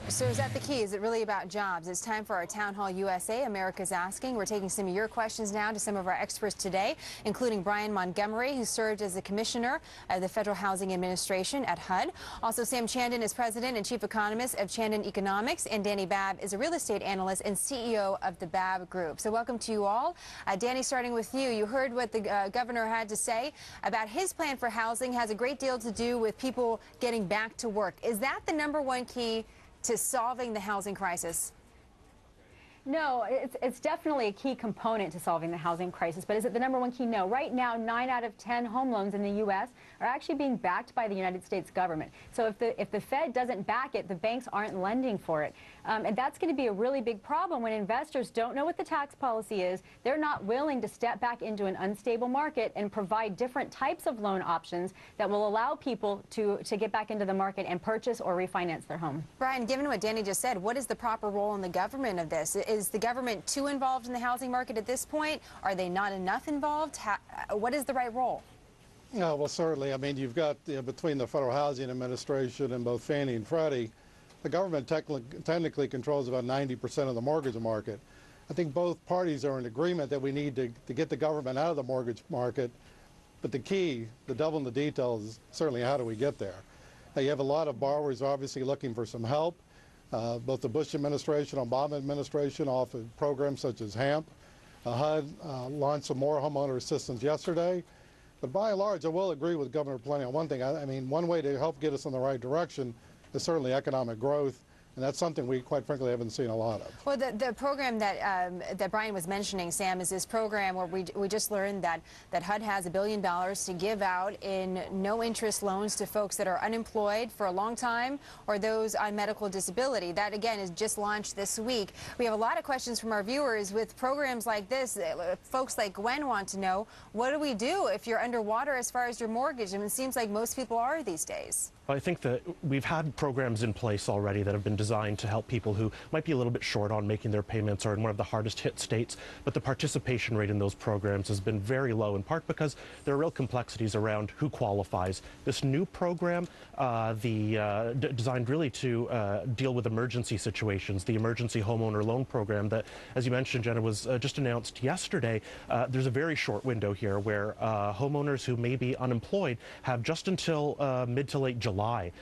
So is that the key? Is it really about jobs? It's time for our Town Hall USA, America's Asking. We're taking some of your questions now to some of our experts today, including Brian Montgomery, who served as the commissioner of the Federal Housing Administration at HUD. Also, Sam Chandon is president and chief economist of Chandon Economics, and Dani Babb is a real estate analyst and CEO of the Babb Group. So welcome to you all. Dani, starting with you. You heard what the governor had to say about his plan for housing. Has a great deal to do with people getting back to work. Is that the #1 key to solving the housing crisis? No, it's definitely a key component to solving the housing crisis, but is it the #1 key? No. Right now, 9 out of 10 home loans in the U.S. are actually being backed by the United States government. So if the Fed doesn't back it, the banks aren't lending for it. And that's going to be a really big problem when investors don't know what the tax policy is. They're not willing to step back into an unstable market and provide different types of loan options that will allow people to get back into the market and purchase or refinance their home. Brian, given what Dani just said, what is the proper role in the government of this? Is the government too involved in the housing market at this point? Are they not enough involved? What is the right role? No, well, certainly. I mean, you've got between the Federal Housing Administration and both Fannie and Freddie, the government technically controls about 90% of the mortgage market. I think both parties are in agreement that we need to get the government out of the mortgage market. But the key, the devil in the details, is certainly how do we get there? Now, you have a lot of borrowers obviously looking for some help. Both the Bush administration and Obama administration offered programs such as HAMP. HUD launched some more homeowner assistance yesterday. But by and large, I will agree with Governor Plenty on one thing. I mean, one way to help get us in the right direction is certainly economic growth. And that's something we, quite frankly, haven't seen a lot of. Well, the program that Brian was mentioning, Sam, is this program where we just learned that HUD has $1 billion to give out in no-interest loans to folks that are unemployed for a long time or those on medical disability. That, again, is just launched this week. We have a lot of questions from our viewers with programs like this. Folks like Gwen want to know, what do we do if you're underwater as far as your mortgage? I mean, it seems like most people are these days. I think that we've had programs in place already that have been designed to help people who might be a little bit short on making their payments or in one of the hardest hit states, but the participation rate in those programs has been very low, in part because there are real complexities around who qualifies. This new program, designed really to deal with emergency situations, the emergency homeowner loan program that, as you mentioned, Jenna, was just announced yesterday. There's a very short window here where homeowners who may be unemployed have just until mid to late July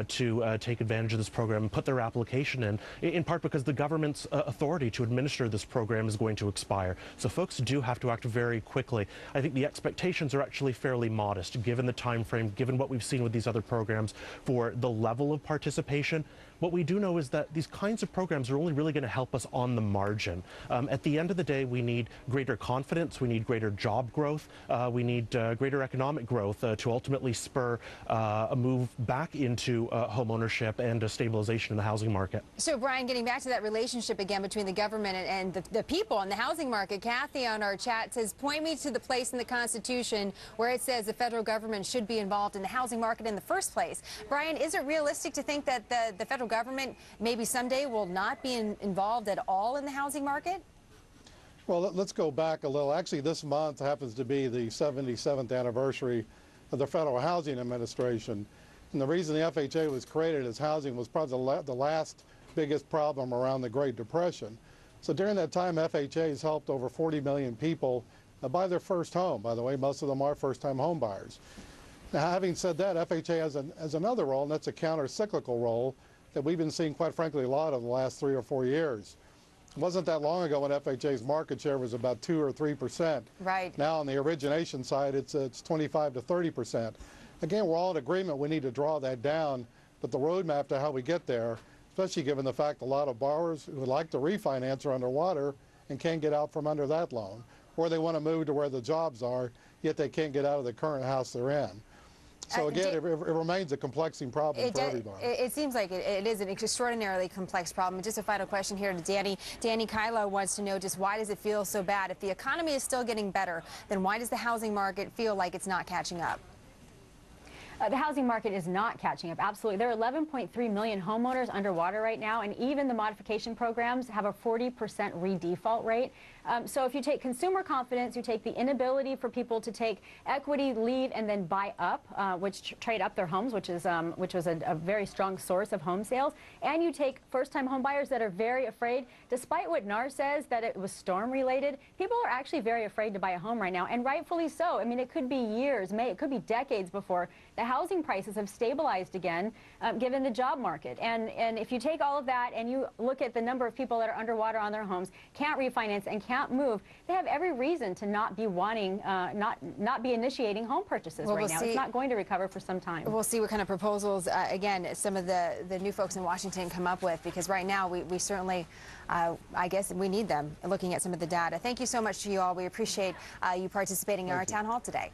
to take advantage of this program and put their application in part because the government's authority to administer this program is going to expire. So folks do have to act very quickly. I think the expectations are actually fairly modest, given the time frame, given what we've seen with these other programs for the level of participation. What we do know is that these kinds of programs are only really going to help us on the margin. At the end of the day, we need greater confidence, we need greater job growth, we need greater economic growth to ultimately spur a move back into home ownership and a stabilization in the housing market. So, Brian, getting back to that relationship again between the government and the people in the housing market, Kathy on our chat says, point me to the place in the Constitution where it says the federal government should be involved in the housing market in the first place. Brian, is it realistic to think that the federal government maybe someday will not be involved at all in the housing market? Well, let's go back a little. Actually, this month happens to be the 77th anniversary of the Federal Housing Administration. And the reason the FHA was created as housing was probably the last biggest problem around the Great Depression. So during that time, FHA has helped over 40 million people buy their first home. By the way, most of them are first-time home buyers. Now, having said that, FHA has another role, and that's a counter-cyclical role that we've been seeing, quite frankly, a lot of the last 3 or 4 years. It wasn't that long ago when FHA's market share was about 2 or 3%. Right. Now on the origination side, it's 25 to 30%. Again, we're all in agreement we need to draw that down, but the roadmap to how we get there, especially given the fact a lot of borrowers who would like to refinance are underwater and can't get out from under that loan, or they want to move to where the jobs are, yet they can't get out of the current house they're in. So again, it remains a complexing problem for everybody. It seems like it is an extraordinarily complex problem. Just a final question here to Dani. Dani, Kyla wants to know just why does it feel so bad? If the economy is still getting better, then why does the housing market feel like it's not catching up? The housing market is not catching up. Absolutely. There are 11.3 million homeowners underwater right now, and even the modification programs have a 40% redefault rate. So if you take consumer confidence, you take the inability for people to take equity, leave, and then buy up, trade up their homes, which was a very strong source of home sales, and you take first-time home buyers that are very afraid, despite what NAR says that it was storm-related, people are actually very afraid to buy a home right now, and rightfully so. I mean, it could be years, it could be decades before the housing prices have stabilized again, given the job market. And if you take all of that and you look at the number of people that are underwater on their homes, can't refinance and can't move, they have every reason to not be wanting, not be initiating home purchases right now. It's not going to recover for some time. We'll see what kind of proposals, again, some of the new folks in Washington come up with, because right now we certainly, I guess we need them, looking at some of the data. Thank you so much to you all. We appreciate you participating in our town hall today.